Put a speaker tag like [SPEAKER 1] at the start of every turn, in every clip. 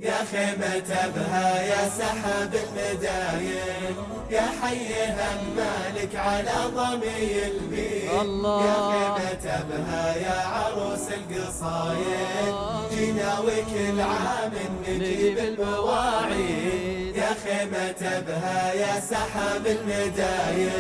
[SPEAKER 1] يا خيمة بها يا سحاب المداين، يا حيها مالك على ضمي البيت. يا خيمة بها يا عروس القصايد، جينا وكل عام نجيب المواعيد. يا خيمة بها يا سحاب المداين،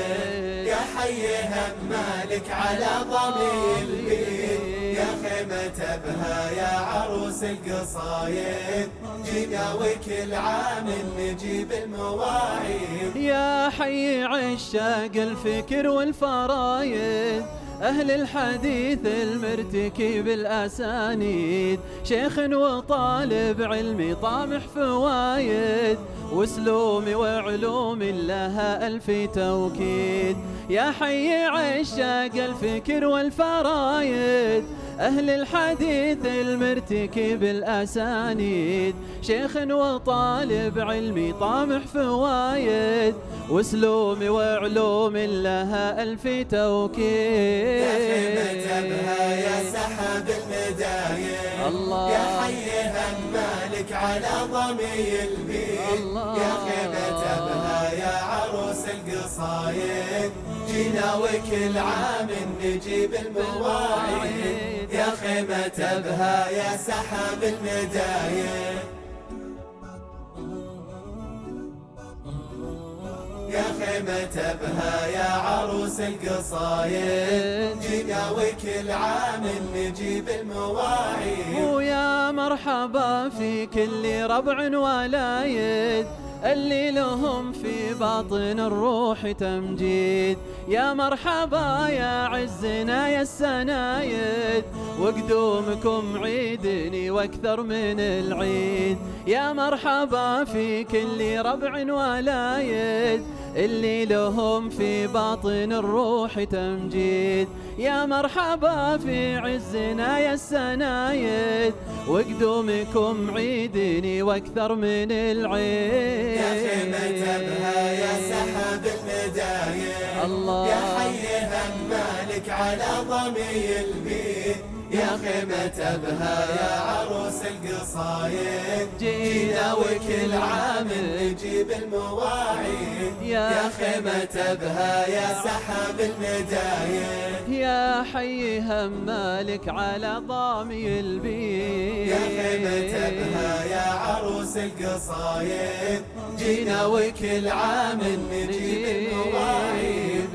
[SPEAKER 1] يا حيها مالك على ضمي البيت. يا خيمة بها يا عروس القصايد، جينا وكل عام نجيب المواعيد.
[SPEAKER 2] يا حي عشاق الفكر والفرايد، أهل الحديث المرتكي بالأسانيد، شيخ وطالب علمي طامح فوايد، وسلوم وعلوم لها ألف توكيد. يا حي عشاق الفكر والفرايد، أهل الحديث المرتكي بالأسانيد، شيخ وطالب علمي طامح فوايد، وسلوم وعلوم لها ألف توكيد.
[SPEAKER 1] يا خيمة بها يا سحاب المداين، يا حيها مالك على ضمي البيت. يا خيمة بها يا عروس القصايد، جينا وكل عام نجيب المواعيد. يا خيمة بها يا سحاب المداين، يا خيمة بها يا عروس القصايد، جينا وكل عام نجيب المواعيد.
[SPEAKER 2] ويا مرحبا في كل ربع ولايد، اللي لهم في باطن الروح تمجيد. يا مرحبا يا عزنا يا السنايد، وقدومكم عيدني واكثر من العيد. يا مرحبا في كل ربع ولايد، اللي لهم في باطن الروح تمجيد. يا مرحبا في عزنا يا السنايد، وقدومكم عيدني واكثر من العيد.
[SPEAKER 1] يا خيمة بها يا سحاب المداين، يا حيها مالك على ضمي البيت. يا خيمة بها يا عروس القصايد، جينا وكل عام نجيب المواعيد. يا خيمة بها يا سحاب المداين،
[SPEAKER 2] يا حي همالك على ضامي البيت.
[SPEAKER 1] يا خيمة بها يا عروس القصايد، جينا وكل عام نجيب المواعيد.